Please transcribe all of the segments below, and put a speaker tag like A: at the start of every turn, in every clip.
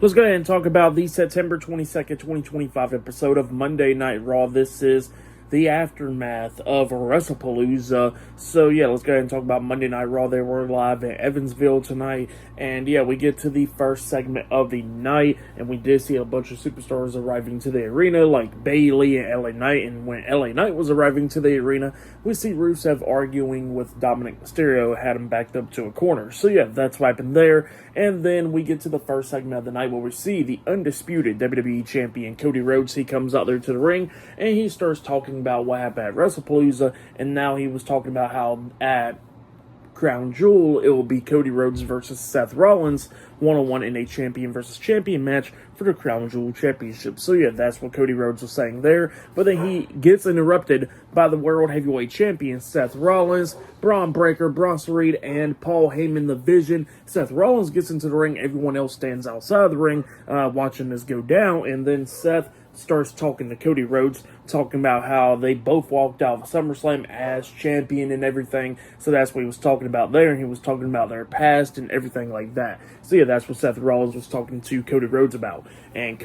A: Let's go ahead and talk about the September 22nd, 2025 episode of Monday Night Raw. This is the aftermath of WrestlePalooza. So, yeah, let's go ahead and talk about Monday Night Raw. They were live in Evansville tonight. And, yeah, we get to the first segment of the night. And we did see a bunch of superstars arriving to the arena, like Bayley and LA Knight. And when LA Knight was arriving to the arena, we see Rusev arguing with Dominic Mysterio, had him backed up to a corner. So, yeah, that's what happened there. And then we get to the first segment of the night where we see the undisputed WWE Champion Cody Rhodes. He comes out there to the ring and he starts talking about what happened at WrestlePalooza. And now he was talking about how at Crown Jewel, it will be Cody Rhodes versus Seth Rollins, one-on-one in a champion versus champion match for the Crown Jewel Championship. So yeah, that's what Cody Rhodes was saying there. But then he gets interrupted by the World Heavyweight Champion Seth Rollins, Braun Breaker, Bronson Reed, and Paul Heyman, the Vision. Seth Rollins gets into the ring. Everyone else stands outside the ring watching this go down. And then Seth starts talking to Cody Rhodes, talking about how they both walked out of SummerSlam as champion and everything. So that's what he was talking about there. And he was talking about their past and everything like that. So yeah, that's what Seth Rollins was talking to Cody Rhodes about. And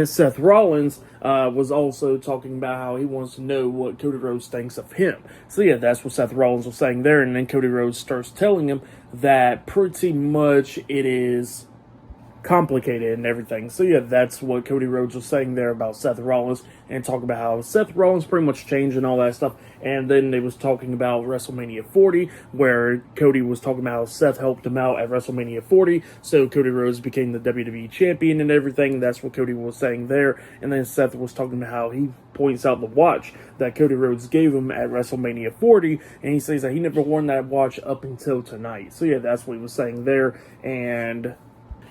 A: Seth Rollins was also talking about how he wants to know what Cody Rhodes thinks of him. So yeah, that's what Seth Rollins was saying there. And then Cody Rhodes starts telling him that pretty much it is complicated and everything. So yeah, that's what Cody Rhodes was saying there about Seth Rollins, and talk about how Seth Rollins pretty much changed and all that stuff. And then they was talking about WrestleMania 40, where Cody was talking about how Seth helped him out at WrestleMania 40, so Cody Rhodes became the WWE champion and everything. That's what Cody was saying there. And then Seth was talking about how he points out the watch that Cody Rhodes gave him at WrestleMania 40, and he says that he never worn that watch up until tonight. So yeah, that's what he was saying there. And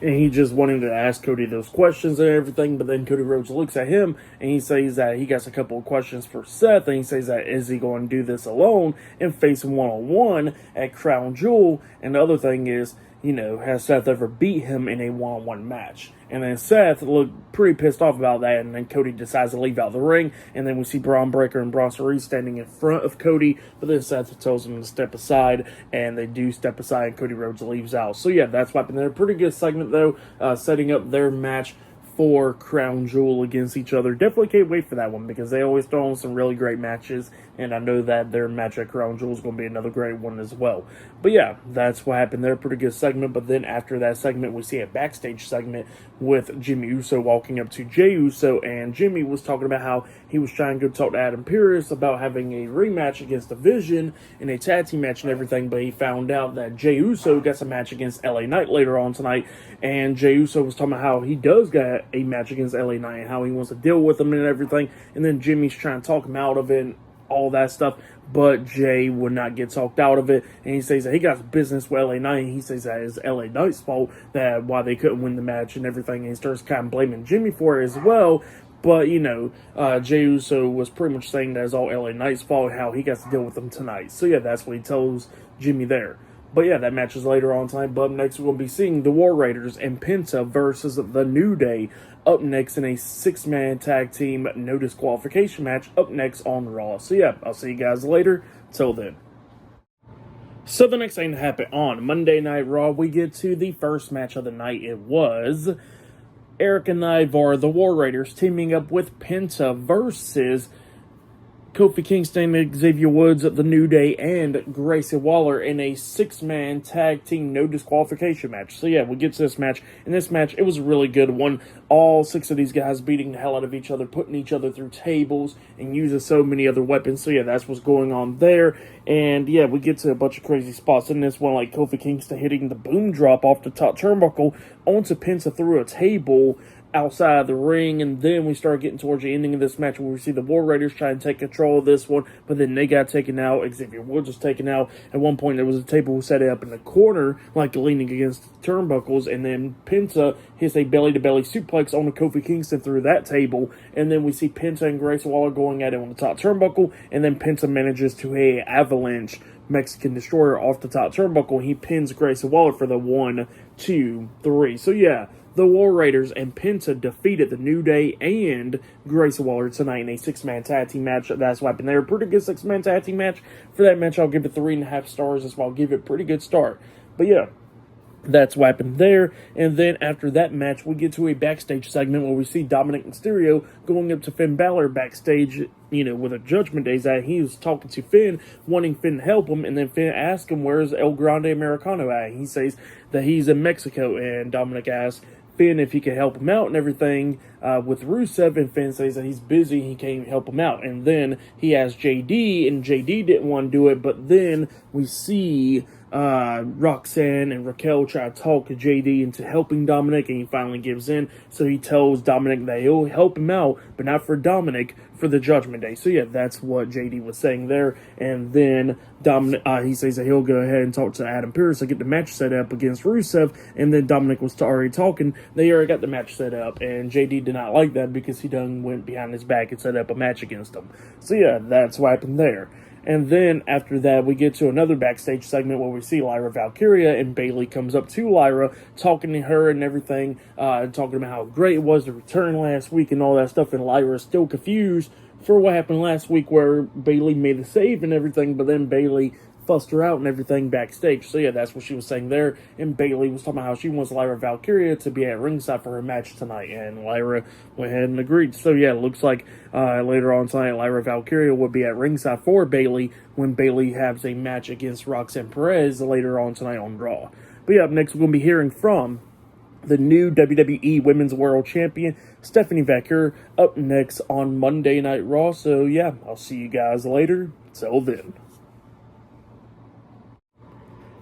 A: he just wanted to ask Cody those questions and everything, but then Cody Rhodes looks at him and he says that he got a couple of questions for Seth, and he says that is he going to do this alone and face him one-on-one at Crown Jewel? And the other thing is, has Seth ever beat him in a one-on-one match? And then Seth looked pretty pissed off about that, and then Cody decides to leave out the ring, and then we see Braun Breaker and Bronson Reed standing in front of Cody, but then Seth tells him to step aside, and they do step aside, and Cody Rhodes leaves out. So yeah, that's what happened there. Pretty good segment, though, setting up their match for Crown Jewel against each other. Definitely can't wait for that one, because they always throw on some really great matches, and I know that their match at Crown Jewel is going to be another great one as well. But yeah, that's what happened there. Pretty good segment. But then after that segment, we see a backstage segment with Jimmy Uso walking up to Jey Uso, and Jimmy was talking about how he was trying to go talk to Adam Pearce about having a rematch against the Vision in a tag team match and everything, but he found out that Jey Uso gets a match against LA Knight later on tonight, and Jey Uso was talking about how he does get a match against LA Knight and how he wants to deal with him and everything, and then Jimmy's trying to talk him out of it and all that stuff, but Jay would not get talked out of it, and he says that he got business with LA Knight, and he says that it's LA Knight's fault that why they couldn't win the match and everything, and he starts kind of blaming Jimmy for it as well. But, Jey Uso was pretty much saying that it's all LA Knight's fault, how he got to deal with them tonight. So yeah, that's what he tells Jimmy there. But yeah, that match is later on tonight. But up next, we're going to be seeing the War Raiders and Penta versus the New Day. Up next in a 6-man tag team no disqualification match. Up next on Raw. So yeah, I'll see you guys later. Till then. So the next thing to happen on Monday Night Raw, we get to the first match of the night. It was Eric and Ivar, the War Raiders, teaming up with Penta versus Kofi Kingston, Xavier Woods, The New Day, and Grayson Waller in a 6-man tag team no disqualification match. So yeah, we get to this match. In this match, it was a really good one. All 6 of these guys beating the hell out of each other, putting each other through tables, and using so many other weapons. So yeah, that's what's going on there. And yeah, we get to a bunch of crazy spots in this one, like Kofi Kingston hitting the boom drop off the top turnbuckle onto Penta through a table outside the ring, and then we start getting towards the ending of this match where we see the War Raiders try and take control of this one, but then they got taken out. Xavier Woods was taken out. At one point, there was a table set up in the corner, like leaning against the turnbuckles, and then Penta hits a belly-to-belly suplex on the Kofi Kingston through that table, and then we see Penta and Grayson Waller going at it on the top turnbuckle, and then Penta manages to hit an avalanche Mexican Destroyer off the top turnbuckle. He pins Grayson Waller for the 1, 2, 3. So yeah, the War Raiders and Penta defeated the New Day and Grayson Waller tonight in a 6-man tag team match. That's what happened there. Pretty good 6-man tag team match. For that match, I'll give it 3.5 stars as well. I'll give it a pretty good start. But yeah, That's what happened there. And then after that match, we get to a backstage segment where we see Dominic Mysterio going up to Finn Balor backstage, with a Judgment Day that he was talking to Finn, wanting Finn to help him. And then Finn asks him, where's El Grande Americano at? He says that he's in Mexico. And Dominic asks Finn if he can help him out and everything with Rusev. And Finn says that he's busy, he can't help him out. And then he asks JD, and JD didn't want to do it. But then we see Roxanne and Raquel try to talk JD into helping Dominic, and he finally gives in. So he tells Dominic that he'll help him out, but not for Dominic, for the Judgment Day. So yeah, that's what JD was saying there. And then Dominic, he says that he'll go ahead and talk to Adam Pearce to get the match set up against Rusev. And then Dominic was already talking. They already got the match set up, and JD did not like that because he done went behind his back and set up a match against him. So yeah, that's what happened there. And then after that, we get to another backstage segment where we see Lyra Valkyria, and Bayley comes up to Lyra, talking to her and everything, talking about how great it was to return last week and all that stuff. And Lyra is still confused for what happened last week where Bayley made the save and everything, but then Bayley fussed her out and everything backstage. So yeah, that's what she was saying there. And Bayley was talking about how she wants Lyra Valkyria to be at ringside for her match tonight, and Lyra went ahead and agreed. So yeah, it looks like later on tonight, Lyra Valkyria will be at ringside for Bayley when Bayley has a match against Roxanne Perez later on tonight on Raw. But yeah, up next we're going to be hearing from the new WWE Women's World Champion, Stephanie Vaquer, up next on Monday Night Raw. So yeah, I'll see you guys later. Till then.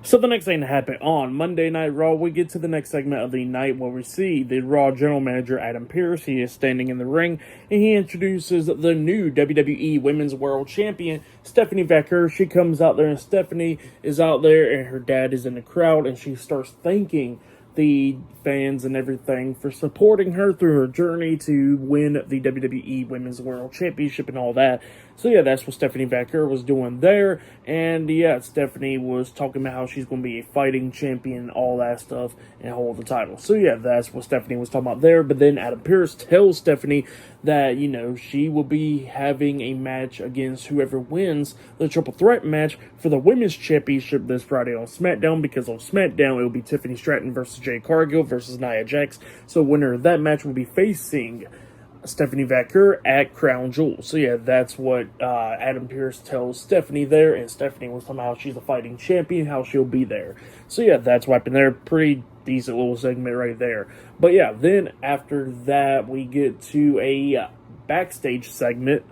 A: So the next thing to happen on Monday Night Raw, we get to the next segment of the night where we see the Raw General Manager, Adam Pearce. He is standing in the ring, and he introduces the new WWE Women's World Champion, Stephanie Vaquer. She comes out there, and Stephanie is out there, and her dad is in the crowd, and she starts thanking the fans and everything for supporting her through her journey to win the WWE Women's World Championship and all that. So yeah, that's what Stephanie Vaquer was doing there. And yeah, Stephanie was talking about how she's going to be a fighting champion, all that stuff, and hold the title. So yeah, that's what Stephanie was talking about there. But then Adam Pearce tells Stephanie that, she will be having a match against whoever wins the triple threat match for the Women's Championship this Friday on SmackDown, because on SmackDown it will be Tiffany Stratton versus Jade Cargill versus Nia Jax. So winner of that match will be facing Stephanie Vaquer at Crown Jewel. So yeah, that's what Adam Pearce tells Stephanie there, and Stephanie was talking about how she's a fighting champion, how she'll be there. So yeah, that's what happened there. Pretty decent little segment right there. But yeah, then after that, we get to a backstage segment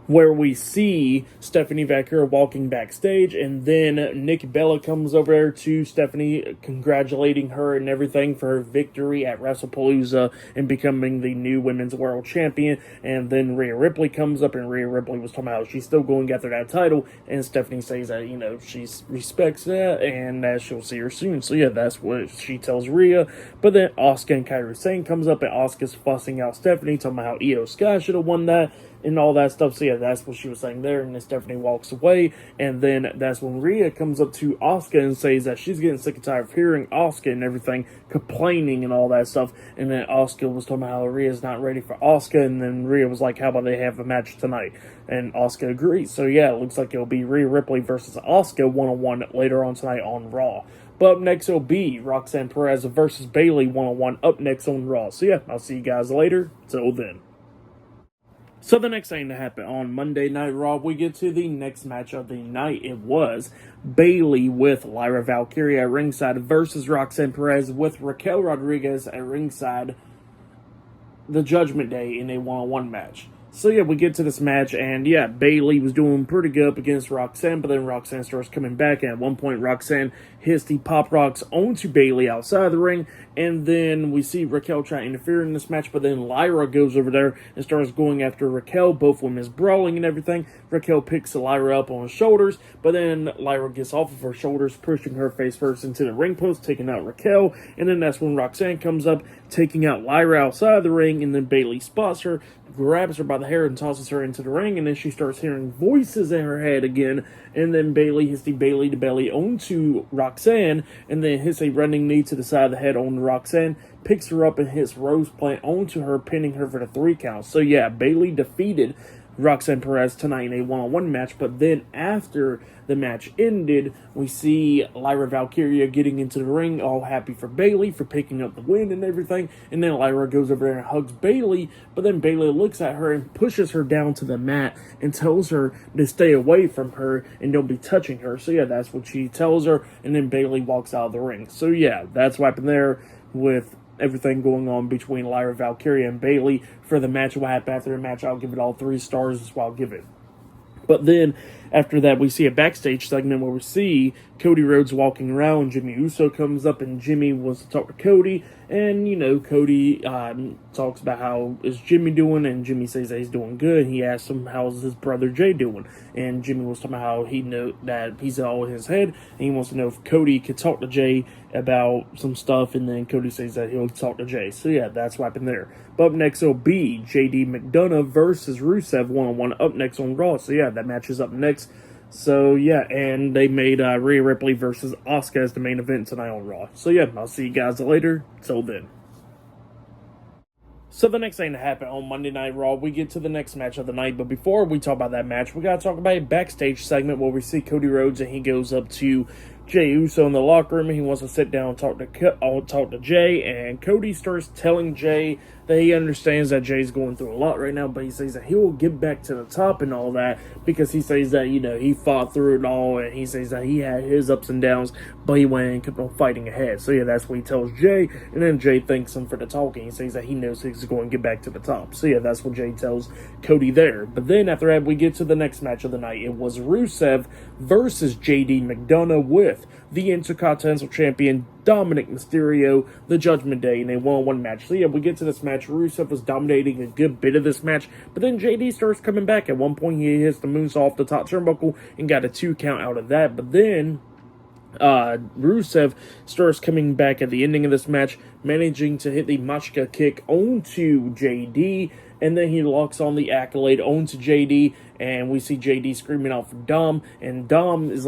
A: where we see Stephanie Vaquer walking backstage, and then Nikki Bella comes over there to Stephanie, congratulating her and everything for her victory at WrestlePalooza and becoming the new Women's World Champion. And then Rhea Ripley comes up, and Rhea Ripley was talking about how she's still going after that title, and Stephanie says that, she respects that and that she'll see her soon. So yeah, that's what she tells Rhea. But then Asuka and Kairi Sane comes up, and Asuka's fussing out Stephanie, talking about how Io Sky should have won that and all that stuff. So yeah, that's what she was saying there. And then Stephanie walks away, and then that's when Rhea comes up to Asuka and says that she's getting sick and tired of hearing Asuka and everything complaining and all that stuff. And then Asuka was talking about how Rhea's not ready for Asuka, and then Rhea was like, how about they have a match tonight? And Asuka agrees. So yeah, it looks like it'll be Rhea Ripley versus Asuka one-on-one later on tonight on Raw. But up next it'll be Roxanne Perez versus Bayley one-on-one up next on Raw. So yeah, I'll see you guys later. Till then. So the next thing to happen on Monday Night Raw, we get to the next match of the night. It was Bayley with Lyra Valkyria at ringside versus Roxanne Perez with Raquel Rodriguez at ringside, the Judgment Day in a one-on-one match. So yeah, we get to this match, and yeah, Bayley was doing pretty good up against Roxanne, but then Roxanne starts coming back, and at one point Roxanne hits the Pop Rocks onto Bayley outside the ring, and then we see Raquel try to interfere in this match, but then Lyra goes over there and starts going after Raquel, both women is brawling and everything. Raquel picks Lyra up on her shoulders, but then Lyra gets off of her shoulders, pushing her face first into the ring post, taking out Raquel, and then that's when Roxanne comes up, taking out Lyra outside the ring, and then Bayley spots her, grabs her by the hair and tosses her into the ring, and then she starts hearing voices in her head again, and then Bayley hits the Bayley to belly onto Roxanne, and then hits a running knee to the side of the head on Roxanne, picks her up and hits Rose Plant onto her, pinning her for the 3 count. So yeah, Bayley defeated Roxanne Perez tonight in a one-on-one match. But then after the match ended, we see Lyra Valkyria getting into the ring, all happy for Bayley for picking up the win and everything. And then Lyra goes over there and hugs Bayley, but then Bayley looks at her and pushes her down to the mat and tells her to stay away from her and don't be touching her. So yeah, that's what she tells her, and then Bayley walks out of the ring. So yeah, that's what happened there with everything going on between Lyra Valkyria and Bayley. For the match, what happened after the match, I'll give it all 3 stars. That's what I'll give it. But then, after that, we see a backstage segment where we see Cody Rhodes walking around. Jimmy Uso comes up, and Jimmy wants to talk to Cody. And, Cody talks about how is Jimmy doing, and Jimmy says that he's doing good. He asks him, how's his brother Jay doing? And Jimmy was talking about how he knows that he's all in his head, and he wants to know if Cody could talk to Jay about some stuff, and then Cody says that he'll talk to Jay. So, yeah, that's what happened there. But up next will be JD McDonough versus Rusev one-on-one up next on Raw. So, yeah, that match is up next. So, yeah, and they made Rhea Ripley versus Asuka as the main event tonight on Raw. So, yeah, I'll see you guys later. Till then. So the next thing to happen on Monday Night Raw, we get to the next match of the night. But before we talk about that match, we got to talk about a backstage segment where we see Cody Rhodes, and he goes up to Jey Uso in the locker room, and he wants to sit down and talk to Jey. And Cody starts telling Jey that he understands that Jay's going through a lot right now, but he says that he will get back to the top and all that, because he says that, he fought through it all, and he says that he had his ups and downs, but he went and kept on fighting ahead. So yeah, that's what he tells Jey, and then Jey thanks him for the talking. He says that he knows he's going to get back to the top. So yeah, that's what Jey tells Cody there. But then after that, we get to the next match of the night. It was Rusev versus JD McDonough with the Intercontinental Champion Dominic Mysterio, the Judgment Day, in a one-on-one match. So yeah, we get to this match. Rusev was dominating a good bit of this match, but then JD starts coming back. At one point, he hits the moonsault off the top turnbuckle and got a 2 count out of that. But then Rusev starts coming back at the ending of this match, managing to hit the Machka kick onto JD, and then he locks on the accolade onto JD, and we see JD screaming out for Dom, and Dom is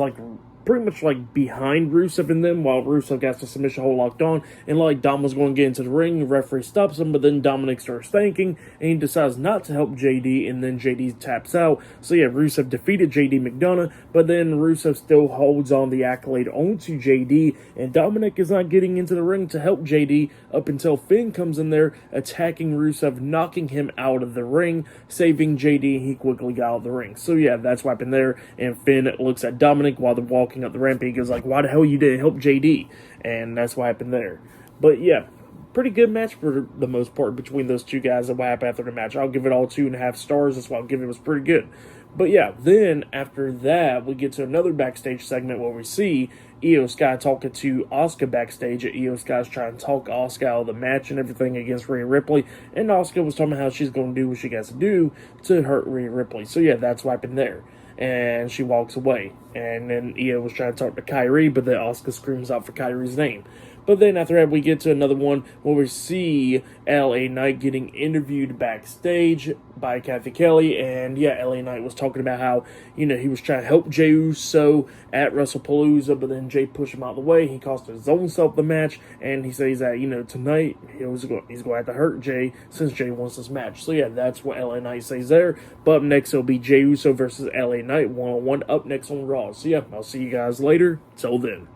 A: pretty much behind Rusev and them, while Rusev got the submission hold locked on, and Dom was going to get into the ring. The referee stops him, but then Dominic starts thanking, and he decides not to help JD, and then JD taps out. So yeah, Rusev defeated JD McDonough, but then Rusev still holds on the accolade onto JD, and Dominic is not getting into the ring to help JD up until Finn comes in there, attacking Rusev, knocking him out of the ring, saving JD, and he quickly got out of the ring. So yeah, that's what happened there, and Finn looks at Dominic while they're walking up the ramp. He goes why the hell you didn't help JD? And that's what happened there. But yeah, pretty good match for the most part between those two guys. And what happened after the match, I'll give it all 2.5 stars. That's what I'll give it. It was pretty good. But yeah, then after that, we get to another backstage segment where we see Io Sky talking to Asuka backstage. Io Sky's trying to talk Asuka out of the match and everything against Rhea Ripley, and Asuka was talking about how she's going to do what she has to do to hurt Rhea Ripley. So yeah, that's what happened there. And she walks away. And then Io was trying to talk to Kyrie, but then Asuka screams out for Kyrie's name. But then after that, we get to another one where we see LA Knight getting interviewed backstage by Kathy Kelly. And yeah, LA Knight was talking about how, he was trying to help Jey Uso at WrestlePalooza, but then Jey pushed him out of the way. He cost his own self the match. And he says that, tonight he's going to have to hurt Jey since Jey wants this match. So yeah, that's what LA Knight says there. But up next, it'll be Jey Uso versus LA Knight one-on-one up next on Raw. So yeah, I'll see you guys later. Till then.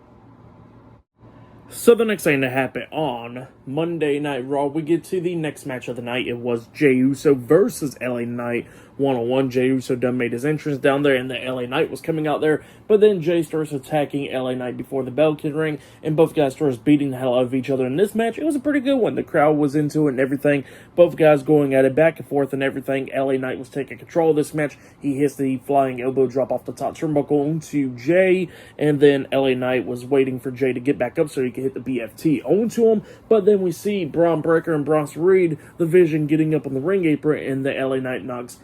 A: So the next thing to happen on Monday Night Raw, we get to the next match of the night. It was Jey Uso versus LA Knight one-on-one. Jey Uso done made his entrance down there, and the LA Knight was coming out there, but then Jey starts attacking LA Knight before the bell can ring, and both guys starts beating the hell out of each other in this match. It was a pretty good one. The crowd was into it and everything. Both guys going at it back and forth and everything. LA Knight was taking control of this match. He hits the flying elbow drop off the top turnbuckle onto Jey, and then LA Knight was waiting for Jey to get back up so he could hit the BFT onto him, but then we see Braun Breaker and Bronson Reed, the Vision, getting up on the ring apron, and the LA Knight knocks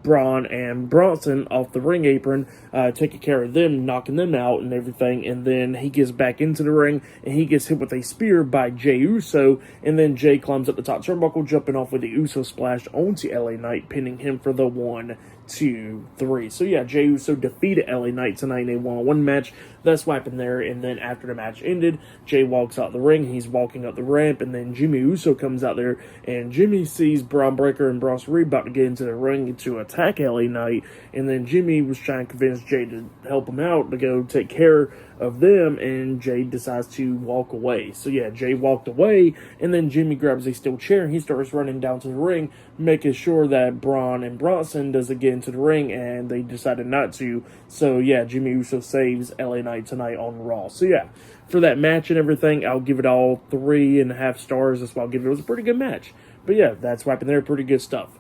A: Braun and Bronson off the ring apron, taking care of them, knocking them out and everything, and then he gets back into the ring, and he gets hit with a spear by Jey Uso, and then Jey climbs up the top turnbuckle, jumping off with the Uso splash onto LA Knight, pinning him for the 1, 2, 3. So yeah, Jey Uso defeated LA Knight tonight in a one-on-one match. That's what happened there, and then after the match ended, Jey walks out the ring, he's walking up the ramp, and then Jimmy Uso comes out there, and Jimmy sees Braun Breaker and Bronson Reed about to get into the ring to attack attack LA Knight, and then Jimmy was trying to convince Jay to help him out to go take care of them, and Jay decides to walk away. So yeah, Jay walked away, and then Jimmy grabs a steel chair and he starts running down to the ring, making sure that Braun and Bronson doesn't get into the ring, and they decided not to. So yeah, Jimmy Uso saves LA Knight tonight on Raw. So yeah, for that match and everything, I'll give it all 3.5 stars. That's what I'll give it. It was a pretty good match. But yeah, that's what happened there. Pretty good stuff.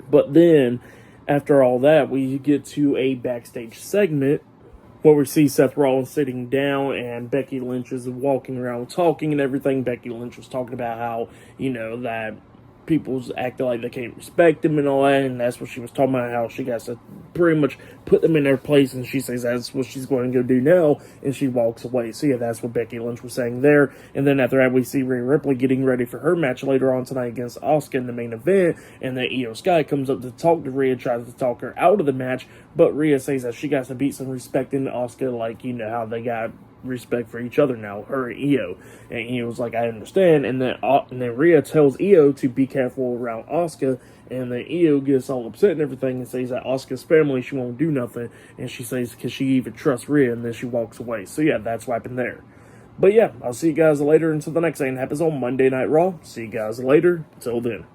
A: But then, after all that, we get to a backstage segment where we see Seth Rollins sitting down and Becky Lynch is walking around talking and everything. Becky Lynch was talking about how, that people's acting like they can't respect him and all that, and that's what she was talking about, how she got to pretty much put them in their place, and she says that's what she's going to go do now, and she walks away. So yeah, that's what Becky Lynch was saying there. And then after that, we see Rhea Ripley getting ready for her match later on tonight against Asuka in the main event, and then Io Sky comes up to talk to Rhea, tries to talk her out of the match, but Rhea says that she got to beat some respect in Asuka, like, how they got respect for each other now, her and Io. And Io was like, I understand. And then Rhea tells Io to be careful around Asuka, and then Io gets all upset and everything and says that Asuka's family, she won't do nothing, and she says because she even trusts Rhea, and then she walks away. So yeah, that's what happened there. But yeah, I'll see you guys later until the next thing that happens on Monday Night Raw. See you guys later. Till then.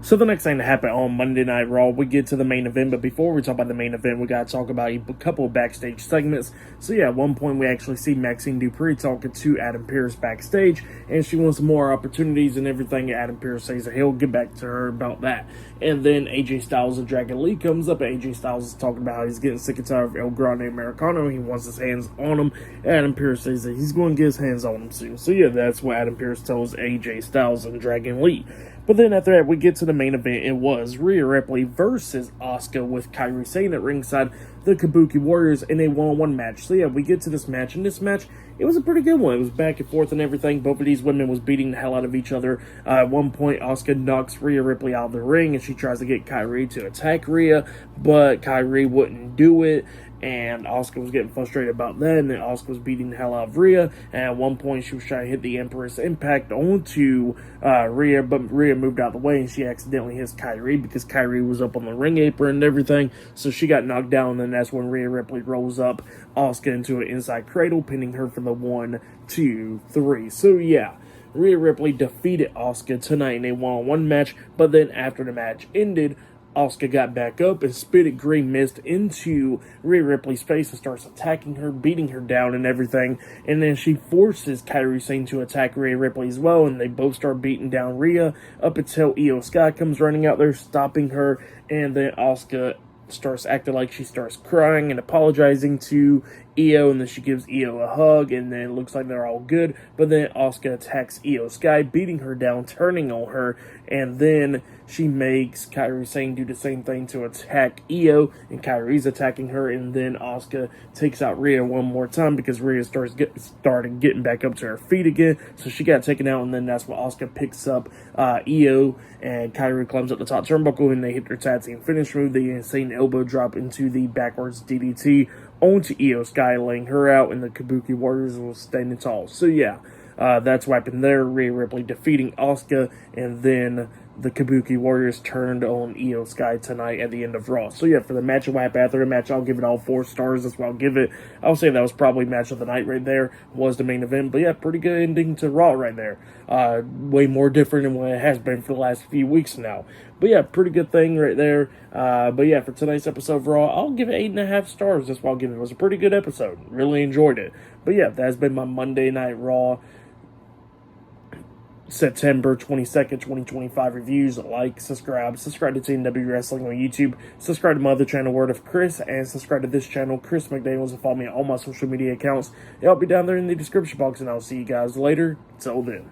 A: So the next thing that happened on Monday Night Raw, we get to the main event, but before we talk about the main event, we got to talk about a couple of backstage segments. So yeah, at one point we actually see Maxine Dupree talking to Adam Pearce backstage, and she wants more opportunities and everything. Adam Pearce says that he'll get back to her about that. And then AJ Styles and Dragon Lee comes up, and AJ Styles is talking about how he's getting sick and tired of El Grande Americano. He wants his hands on him. Adam Pearce says that he's going to get his hands on him soon. So yeah, that's what Adam Pearce tells AJ Styles and Dragon Lee. But then after that, we get to the main event. It was Rhea Ripley versus Asuka with Kairi Sane at ringside, the Kabuki Warriors, in a one-on-one match. So yeah, we get to this match, and this match, it was a pretty good one. It was back and forth and everything. Both of these women was beating the hell out of each other. At one point, Asuka knocks Rhea Ripley out of the ring, and she tries to get Kairi to attack Rhea, but Kairi wouldn't do it. And Asuka was getting frustrated about that, and then Asuka was beating the hell out of Rhea, and at one point she was trying to hit the Empress Impact onto Rhea, but Rhea moved out of the way, and she accidentally hits Kairi, because Kairi was up on the ring apron and everything, so she got knocked down, and then that's when Rhea Ripley rolls up Asuka into an inside cradle, pinning her for the 1, 2, 3. So yeah, Rhea Ripley defeated Asuka tonight in a one-on-one match, but then after the match ended, Asuka got back up and spitted green mist into Rhea Ripley's face and starts attacking her, beating her down and everything. And then she forces Kairi Sane to attack Rhea Ripley as well, and they both start beating down Rhea up until Io Sky comes running out there, stopping her, and then Asuka starts acting like she starts crying and apologizing to Io, and then she gives Io a hug, and then it looks like they're all good. But then Asuka attacks Io Sky, beating her down, turning on her, and then she makes Kairi Sane do the same thing to attack Io, and Kairi's attacking her, and then Asuka takes out Rhea one more time because Rhea started getting back up to her feet again, so she got taken out, and then that's when Asuka picks up Io, and Kairi climbs up the top turnbuckle, and they hit their tag team finish move, the insane elbow drop into the backwards DDT onto Io Sky, laying her out, and the Kabuki Warriors was standing tall. So yeah, that's what happened there. Rhea Ripley defeating Asuka, and then the Kabuki Warriors turned on Io Sky tonight at the end of Raw. So yeah, for the match and what happened after the match, I'll give it all 4 stars. That's what I'll give it. I'll say that was probably match of the night right there, was the main event. But yeah, pretty good ending to Raw right there. Way more different than what it has been for the last few weeks now. But yeah, pretty good thing right there. But yeah, for tonight's episode of Raw, I'll give it 8.5 stars. That's what I'll give it. It was a pretty good episode. Really enjoyed it. But yeah, that's been my Monday Night Raw September 22nd, 2025 reviews. Like, subscribe to TNW Wrestling on YouTube, subscribe to my other channel, Word of Chris, and subscribe to this channel, Chris McDaniels, and follow me on all my social media accounts. It'll be down there in the description box, and I'll see you guys later. Till then.